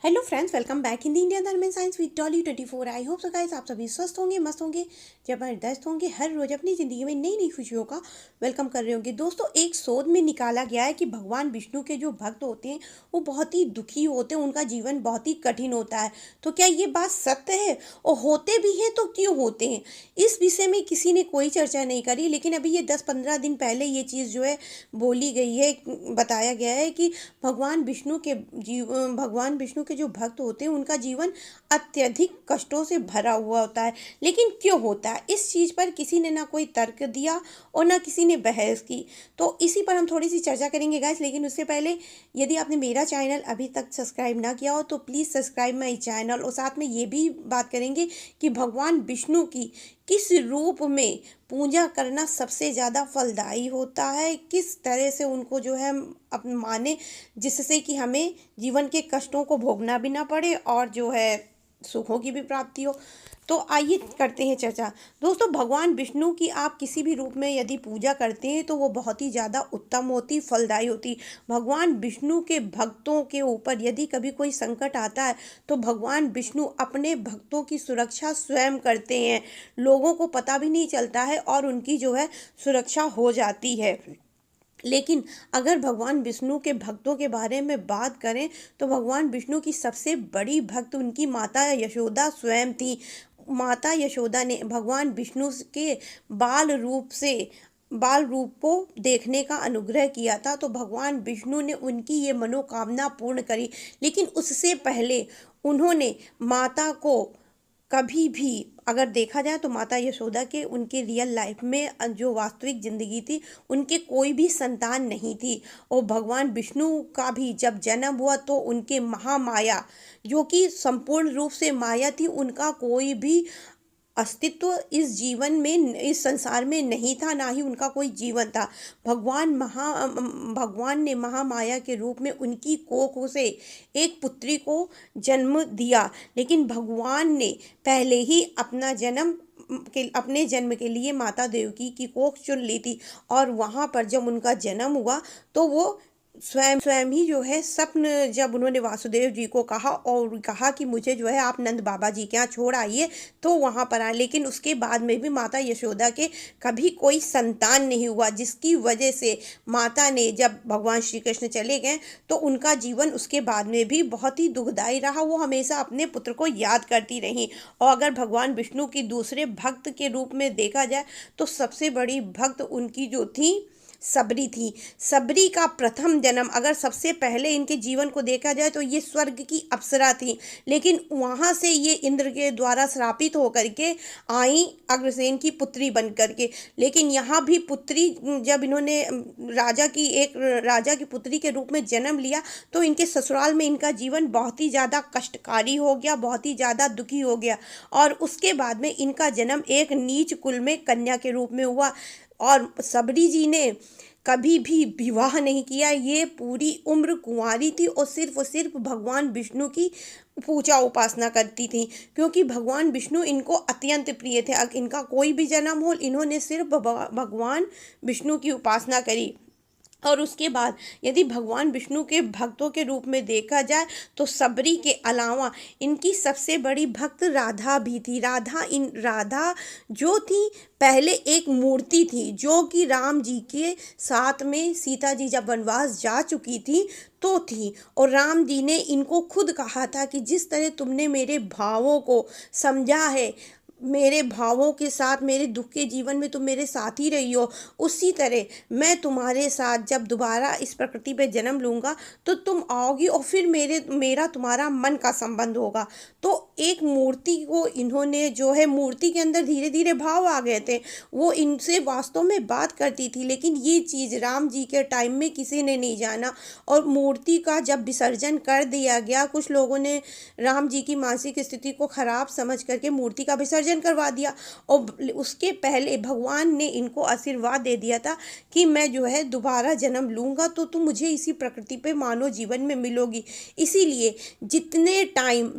Hello friends, welcome back in the Indian Dharma and science with Dolly 24। I hope so guys आप सभी स्वस्थ होंगे, मस्त होंगे, जबरदस्त होंगे, हर रोज अपनी ज़िंदगी में नई नई खुशियों का वेलकम कर रहे होंगे। दोस्तों, एक शोध में निकाला गया है कि भगवान विष्णु के जो भक्त होते हैं वो बहुत ही दुखी होते हैं, उनका जीवन बहुत ही कठिन होता है। तो क्या ये बात सत्य है? और होते भी हैं तो क्यों होते हैं? इस विषय में किसी ने कोई चर्चा नहीं करी, लेकिन अभी ये 10-15 दिन पहले ये चीज़ जो है बोली गई है, बताया गया है कि भगवान विष्णु के जो भक्त होते हैं उनका जीवन अत्यधिक कष्टों से भरा हुआ होता है। लेकिन क्यों होता है, इस चीज़ पर किसी ने ना कोई तर्क दिया और ना किसी ने बहस की। तो इसी पर हम थोड़ी सी चर्चा करेंगे गाइस। लेकिन उससे पहले, यदि आपने मेरा चैनल अभी तक सब्सक्राइब ना किया हो तो प्लीज़ सब्सक्राइब माई चैनल। और साथ में ये भी बात करेंगे कि भगवान विष्णु की किस रूप में पूजा करना सबसे ज़्यादा फलदायी होता है, किस तरह से उनको जो है अपन माने, जिससे कि हमें जीवन के कष्टों को भोगना भी ना पड़े और जो है सुखों की भी प्राप्ति हो। तो आइए करते हैं चर्चा। दोस्तों, भगवान विष्णु की आप किसी भी रूप में यदि पूजा करते हैं तो वो बहुत ही ज़्यादा उत्तम होती, फलदायी होती। भगवान विष्णु के भक्तों के ऊपर यदि कभी कोई संकट आता है तो भगवान विष्णु अपने भक्तों की सुरक्षा स्वयं करते हैं। लोगों को पता भी नहीं चलता है और उनकी जो है सुरक्षा हो जाती है। लेकिन अगर भगवान विष्णु के भक्तों के बारे में बात करें तो भगवान विष्णु की सबसे बड़ी भक्त उनकी माता यशोदा स्वयं थी। माता यशोदा ने भगवान विष्णु के बाल रूप को देखने का अनुग्रह किया था, तो भगवान विष्णु ने उनकी ये मनोकामना पूर्ण करी। लेकिन उससे पहले उन्होंने माता को कभी भी, अगर देखा जाए तो माता यशोदा के उनके रियल लाइफ में जो वास्तविक ज़िंदगी थी उनके कोई भी संतान नहीं थी। और भगवान विष्णु का भी जब जन्म हुआ तो उनके महामाया, जो कि संपूर्ण रूप से माया थी, उनका कोई भी अस्तित्व इस जीवन में, इस संसार में नहीं था, ना ही उनका कोई जीवन था। भगवान ने महामाया के रूप में उनकी कोख से एक पुत्री को जन्म दिया। लेकिन भगवान ने पहले ही अपने जन्म के लिए माता देवकी की कोख चुन ली थी। और वहाँ पर जब उनका जन्म हुआ तो वो स्वयं स्वयं ही जो है स्वप्न, जब उन्होंने वासुदेव जी को कहा और कहा कि मुझे जो है आप नंद बाबा जी के यहाँ छोड़ आइए, तो वहाँ पर आए। लेकिन उसके बाद में भी माता यशोदा के कभी कोई संतान नहीं हुआ, जिसकी वजह से माता ने, जब भगवान श्री कृष्ण चले गए तो उनका जीवन उसके बाद में भी बहुत ही दुखदायी रहा। वो हमेशा अपने पुत्र को याद करती रहीं। और अगर भगवान विष्णु की दूसरे भक्त के रूप में देखा जाए तो सबसे बड़ी भक्त उनकी जो थी सबरी थी। सबरी का प्रथम जन्म, अगर सबसे पहले इनके जीवन को देखा जाए तो ये स्वर्ग की अप्सरा थी। लेकिन वहाँ से ये इंद्र के द्वारा श्रापित होकर के आई अग्रसेन की पुत्री बन करके। लेकिन यहाँ भी पुत्री, जब इन्होंने राजा की पुत्री के रूप में जन्म लिया तो इनके ससुराल में इनका जीवन बहुत ही ज़्यादा कष्टकारी हो गया, बहुत ही ज़्यादा दुखी हो गया। और उसके बाद में इनका जन्म एक नीच कुल में कन्या के रूप में हुआ। और सबरी जी ने कभी भी विवाह नहीं किया, ये पूरी उम्र कुंवारी थी और सिर्फ भगवान विष्णु की पूजा उपासना करती थी, क्योंकि भगवान विष्णु इनको अत्यंत प्रिय थे। इनका कोई भी जन्म हो, इन्होंने सिर्फ भगवान विष्णु की उपासना करी। और उसके बाद यदि भगवान विष्णु के भक्तों के रूप में देखा जाए तो सबरी के अलावा इनकी सबसे बड़ी भक्त राधा भी थी। राधा जो थी, पहले एक मूर्ति थी जो कि राम जी के साथ में सीता जी जब वनवास जा चुकी थी तो थी। और राम जी ने इनको खुद कहा था कि जिस तरह तुमने मेरे भावों को समझा है, मेरे भावों के साथ मेरे दुख के जीवन में तुम मेरे साथ ही रही हो, उसी तरह मैं तुम्हारे साथ जब दोबारा इस प्रकृति पे जन्म लूँगा तो तुम आओगी और फिर मेरा तुम्हारा मन का संबंध होगा। तो एक मूर्ति को इन्होंने जो है, मूर्ति के अंदर धीरे धीरे भाव आ गए थे, वो इनसे वास्तव में बात करती थी। लेकिन ये चीज़ राम जी के टाइम में किसी ने नहीं जाना। और मूर्ति का जब विसर्जन कर दिया गया, कुछ लोगों ने राम जी की मानसिक स्थिति को खराब समझ करके मूर्ति का विसर्जन करवा दिया। और उसके पहले भगवान ने इनको आशीर्वाद दे दिया था कि मैं जो है दोबारा जन्म लूँगा तो तुम मुझे इसी प्रकृति पे मानव जीवन में मिलोगी। इसीलिए जितने टाइम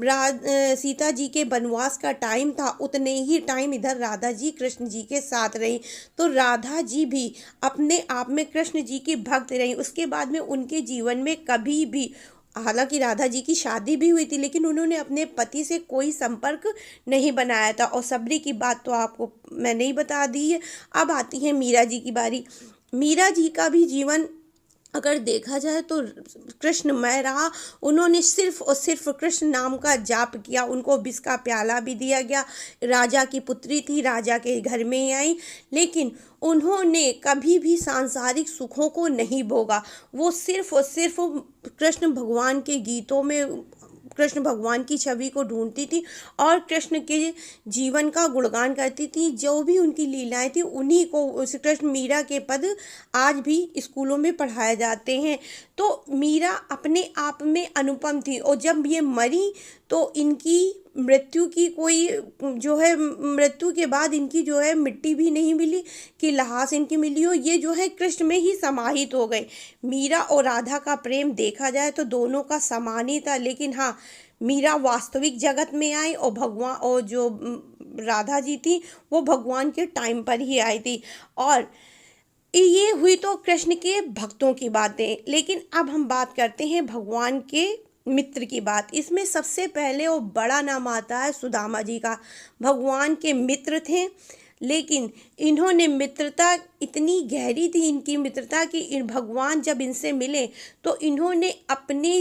सीता जी के वनवास का टाइम था, उतने ही टाइम इधर राधा जी कृष्ण जी के साथ रही। तो राधा जी भी अपने आप में कृष्ण जी की भक्त रही। उसके बाद में उनके जीवन में कभी भी हालांकि राधा जी की शादी भी हुई थी, लेकिन उन्होंने अपने पति से कोई संपर्क नहीं बनाया था। और सबरी की बात तो आपको मैंने ही बता दी है। अब आती है मीरा जी की बारी। मीरा जी का भी जीवन अगर देखा जाए तो कृष्णमय रहा। उन्होंने सिर्फ और सिर्फ कृष्ण नाम का जाप किया। उनको विष का प्याला भी दिया गया। राजा की पुत्री थी, राजा के घर में ही आई, लेकिन उन्होंने कभी भी सांसारिक सुखों को नहीं भोगा। वो सिर्फ और सिर्फ कृष्ण भगवान के गीतों में कृष्ण भगवान की छवि को ढूंढती थी और कृष्ण के जीवन का गुणगान करती थी। जो भी उनकी लीलाएं थी उन्हीं को श्री कृष्ण मीरा के पद आज भी स्कूलों में पढ़ाए जाते हैं। तो मीरा अपने आप में अनुपम थी और जब ये मरी तो इनकी मृत्यु की कोई जो है मृत्यु के बाद इनकी जो है मिट्टी भी नहीं मिली कि लाश इनकी मिली हो। ये जो है कृष्ण में ही समाहित हो गए। मीरा और राधा का प्रेम देखा जाए तो दोनों का समान ही था, लेकिन हाँ, मीरा वास्तविक जगत में आई और भगवान और जो राधा जी थी वो भगवान के टाइम पर ही आई थी। और ये हुई तो कृष्ण के भक्तों की बातें, लेकिन अब हम बात करते हैं भगवान के मित्र की बात। इसमें सबसे पहले वो बड़ा नाम आता है सुदामा जी का। भगवान के मित्र थे, लेकिन इन्होंने मित्रता इतनी गहरी थी इनकी मित्रता कि इन भगवान जब इनसे मिले तो इन्होंने अपने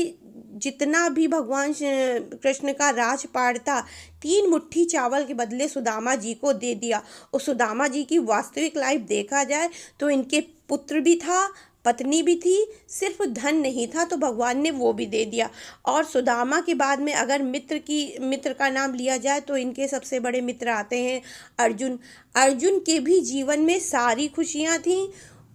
जितना भी भगवान कृष्ण का राजपाट था 3 मुट्ठी चावल के बदले सुदामा जी को दे दिया। और सुदामा जी की वास्तविक लाइफ देखा जाए तो इनके पुत्र भी था, पत्नी भी थी, सिर्फ धन नहीं था तो भगवान ने वो भी दे दिया। और सुदामा के बाद में अगर मित्र का नाम लिया जाए तो इनके सबसे बड़े मित्र आते हैं अर्जुन। अर्जुन के भी जीवन में सारी खुशियाँ थीं।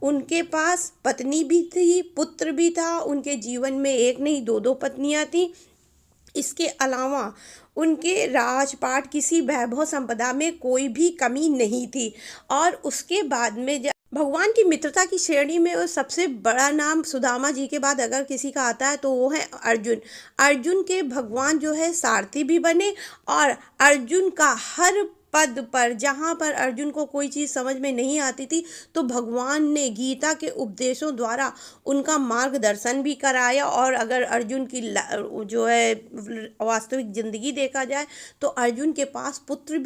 उनके पास पत्नी भी थी, पुत्र भी था, उनके जीवन में एक नहीं दो दो पत्नियां थीं। इसके अलावा उनके राजपाट किसी वैभव संपदा में कोई भी कमी नहीं थी। और उसके बाद में भगवान की मित्रता की श्रेणी में वो सबसे बड़ा नाम सुदामा जी के बाद अगर किसी का आता है तो वो है अर्जुन। अर्जुन के भगवान जो है सारथी भी बने और अर्जुन का हर पद पर जहाँ पर अर्जुन को कोई चीज़ समझ में नहीं आती थी तो भगवान ने गीता के उपदेशों द्वारा उनका मार्गदर्शन भी कराया। और अगर अर्जुन की जो है वास्तविक ज़िंदगी देखा जाए तो अर्जुन के पास पुत्री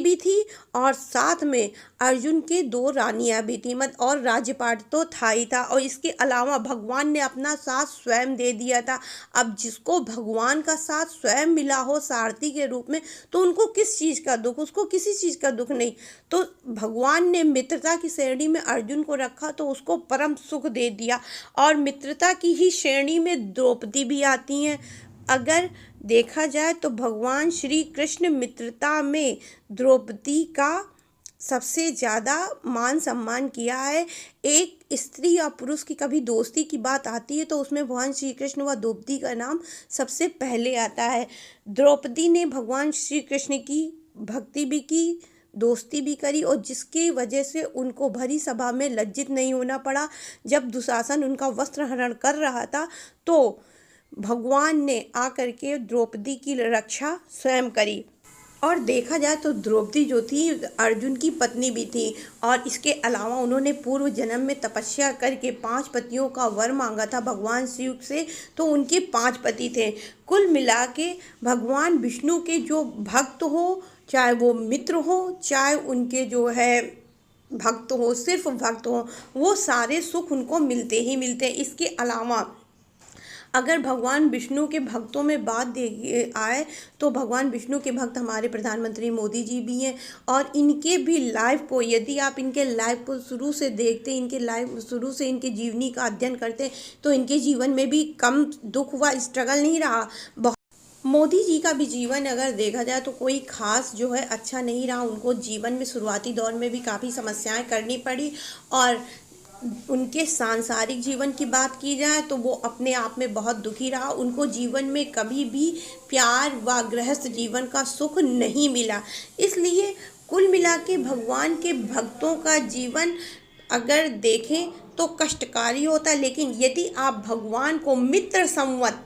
भी थी और साथ में अर्जुन के 2 रानियां भी थी मत और राज्यपाट तो था ही था। और इसके अलावा भगवान ने अपना साथ स्वयं दे दिया था। अब जिसको भगवान का साथ स्वयं मिला हो सारथी के रूप में तो उनको किस चीज़ का दुख, उसको किसी चीज़ का दुख नहीं। तो भगवान ने मित्रता की श्रेणी में अर्जुन को रखा तो उसको परम सुख दे दिया। और मित्रता की ही श्रेणी में द्रौपदी भी आती हैं। अगर देखा जाए तो भगवान श्री कृष्ण मित्रता में द्रौपदी का सबसे ज़्यादा मान सम्मान किया है। एक स्त्री या पुरुष की कभी दोस्ती की बात आती है तो उसमें भगवान श्री कृष्ण व द्रौपदी का नाम सबसे पहले आता है। द्रौपदी ने भगवान श्री कृष्ण की भक्ति भी की, दोस्ती भी करी और जिसकी वजह से उनको भरी सभा में लज्जित नहीं होना पड़ा। जब दुशासन उनका वस्त्र हरण कर रहा था तो भगवान ने आकर के द्रौपदी की रक्षा स्वयं करी। और देखा जाए तो द्रौपदी जो थी अर्जुन की पत्नी भी थी और इसके अलावा उन्होंने पूर्व जन्म में तपस्या करके 5 पतियों का वर मांगा था भगवान शिव से, तो उनके 5 पति थे। कुल मिला के भगवान विष्णु के जो भक्त हो, चाहे वो मित्र हो, चाहे उनके जो है भक्त हो, सिर्फ भक्त हो, वो सारे सुख उनको मिलते ही मिलते हैं। इसके अलावा अगर भगवान विष्णु के भक्तों में बात दे आए तो भगवान विष्णु के भक्त हमारे प्रधानमंत्री मोदी जी भी हैं। और इनके भी लाइफ को यदि आप इनके लाइफ को शुरू से देखते हैं, इनके लाइफ शुरू से इनके जीवनी का अध्ययन करते हैं तो इनके जीवन में भी कम दुख व स्ट्रगल नहीं रहा। मोदी जी का भी जीवन अगर देखा जाए तो कोई खास जो है अच्छा नहीं रहा। उनको जीवन में शुरुआती दौर में भी काफ़ी समस्याएं करनी पड़ी। और उनके सांसारिक जीवन की बात की जाए तो वो अपने आप में बहुत दुखी रहा। उनको जीवन में कभी भी प्यार व गृहस्थ जीवन का सुख नहीं मिला। इसलिए कुल मिला के भगवान के भक्तों का जीवन अगर देखें तो कष्टकारी होता है। लेकिन यदि आप भगवान को मित्र संवत,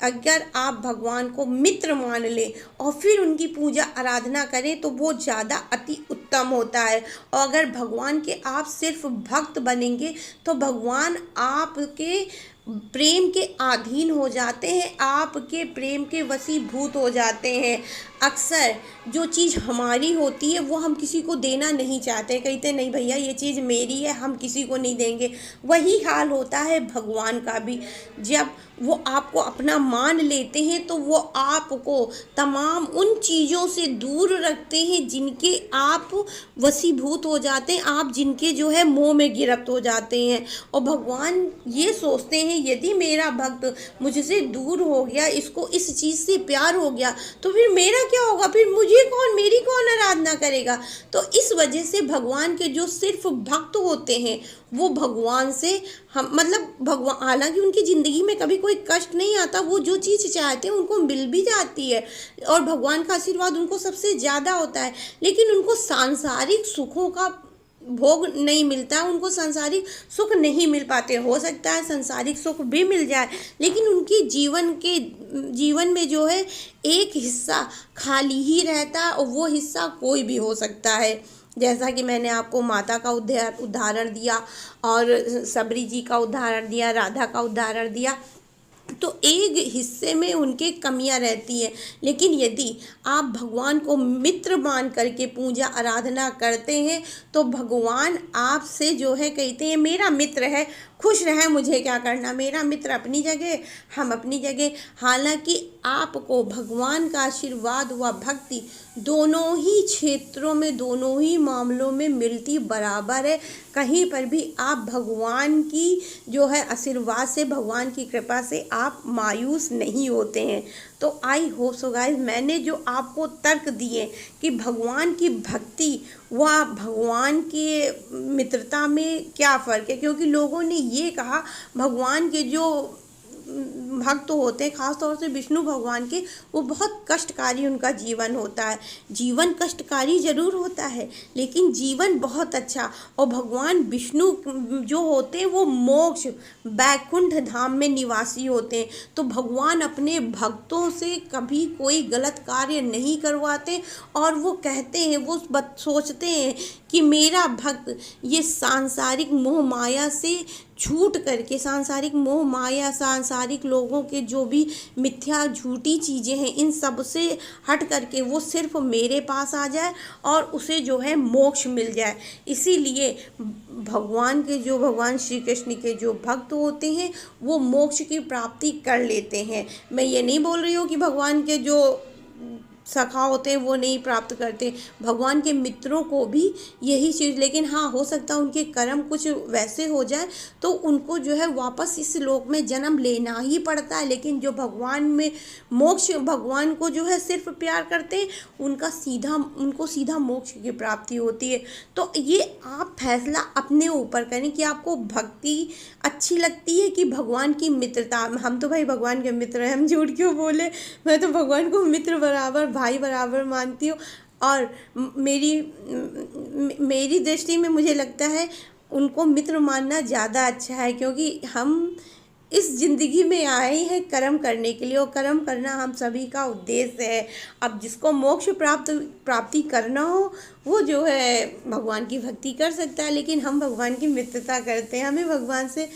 अगर आप भगवान को मित्र मान लें और फिर उनकी पूजा आराधना करें तो वो ज़्यादा अति उत्तम होता है। और अगर भगवान के आप सिर्फ भक्त बनेंगे तो भगवान आपके प्रेम के अधीन हो जाते हैं, आपके प्रेम के वशीभूत हो जाते हैं। अक्सर जो चीज़ हमारी होती है वो हम किसी को देना नहीं चाहते, कहते नहीं भैया ये चीज़ मेरी है, हम किसी को नहीं देंगे। वही हाल होता है भगवान का भी। जब वो आपको अपना मान लेते हैं तो वो आपको तमाम उन चीज़ों से दूर रखते हैं जिनके आप वशीभूत हो जाते हैं, आप जिनके जो है मोह में गिरफ्त हो जाते हैं। और भगवान ये सोचते हैं यदि मेरा भक्त मुझसे दूर हो गया, इसको इस चीज़ से प्यार हो गया, तो फिर मेरा क्या होगा, फिर मुझे कौन, मेरी कौन आराधना करेगा। तो इस वजह से भगवान के जो सिर्फ भक्त होते हैं वो भगवान से हम मतलब भगवान, हालांकि उनकी ज़िंदगी में कभी कोई कष्ट नहीं आता, वो जो चीज़ चाहते हैं उनको मिल भी जाती है और भगवान का आशीर्वाद उनको सबसे ज़्यादा होता है। लेकिन उनको सांसारिक सुखों का भोग नहीं मिलता, उनको सांसारिक सुख नहीं मिल पाते। हो सकता है सांसारिक सुख भी मिल जाए, लेकिन उनकी जीवन में जो है एक हिस्सा खाली ही रहता है और वो हिस्सा कोई भी हो सकता है। जैसा कि मैंने आपको माता का उदाहरण दिया और सबरी जी का उदाहरण दिया, राधा का उदाहरण दिया, तो एक हिस्से में उनके कमियां रहती हैं। लेकिन यदि आप भगवान को मित्र मान करके पूजा आराधना करते हैं तो भगवान आपसे जो है कहते हैं मेरा मित्र है, खुश रहे, मुझे क्या करना, मेरा मित्र अपनी जगह, हम अपनी जगह। हालांकि आपको भगवान का आशीर्वाद व भक्ति दोनों ही क्षेत्रों में, दोनों ही मामलों में मिलती बराबर है। कहीं पर भी आप भगवान की जो है आशीर्वाद से, भगवान की कृपा से आप मायूस नहीं होते हैं। तो आई होप सो गाइस, मैंने जो आपको तर्क दिए कि भगवान की भक्ति व भगवान के मित्रता में क्या फ़र्क है, क्योंकि लोगों ने ये कहा भगवान के जो भक्त होते हैं, खास तौर से विष्णु भगवान के, वो बहुत कष्टकारी उनका जीवन होता है। जीवन कष्टकारी जरूर होता है लेकिन जीवन बहुत अच्छा। और भगवान विष्णु जो होते हैं वो मोक्ष बैकुंठ धाम में निवासी होते हैं। तो भगवान अपने भक्तों से कभी कोई गलत कार्य नहीं करवाते और वो कहते हैं, वो सोचते हैं कि मेरा भक्त ये सांसारिक मोह माया से छूट करके, सांसारिक मोह माया, सांसारिक लोगों के जो भी मिथ्या झूठी चीज़ें हैं, इन सब से हट करके वो सिर्फ मेरे पास आ जाए और उसे जो है मोक्ष मिल जाए। इसीलिए भगवान के जो, भगवान श्री कृष्ण के जो भक्त होते हैं वो मोक्ष की प्राप्ति कर लेते हैं। मैं ये नहीं बोल रही हूँ कि भगवान के जो सखा होते हैं वो नहीं प्राप्त करते, भगवान के मित्रों को भी यही चीज़। लेकिन हाँ, हो सकता है उनके कर्म कुछ वैसे हो जाए तो उनको जो है वापस इस लोक में जन्म लेना ही पड़ता है। लेकिन जो भगवान में मोक्ष, भगवान को जो है सिर्फ प्यार करते हैं, उनको सीधा मोक्ष की प्राप्ति होती है। तो ये आप फैसला अपने ऊपर करें कि आपको भक्ति अच्छी लगती है कि भगवान की मित्रता। हम तो भाई भगवान के मित्र हैं, हम झूठ क्यों बोले, मैं तो भगवान को मित्र बराबर, भाई बराबर मानती हूँ। और मेरी दृष्टि में मुझे लगता है उनको मित्र मानना ज़्यादा अच्छा है, क्योंकि हम इस ज़िंदगी में आए हैं कर्म करने के लिए और कर्म करना हम सभी का उद्देश्य है। अब जिसको मोक्ष प्राप्ति करना हो वो जो है भगवान की भक्ति कर सकता है, लेकिन हम भगवान की मित्रता करते हैं, हमें भगवान से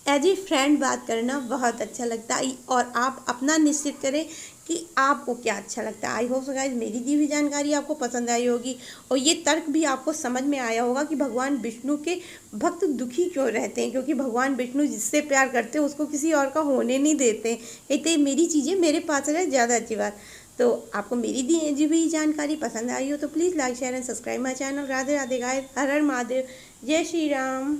एज ए फ्रेंड बात करना बहुत अच्छा लगता है। और आप अपना निश्चित करें कि आपको क्या अच्छा लगता है। आई होप सो गाइस मेरी दी हुई जानकारी आपको पसंद आई होगी और ये तर्क भी आपको समझ में आया होगा कि भगवान विष्णु के भक्त दुखी क्यों रहते हैं, क्योंकि भगवान विष्णु जिससे प्यार करते हैं उसको किसी और का होने नहीं देते। कहते मेरी चीज़ें मेरे पास रहे, ज़्यादा अच्छी बात। तो आपको मेरी दी हुई जानकारी पसंद आई हो तो please like share and subscribe my channel. Radhe Radhe guys, हर हर महादेव, जय श्री राम।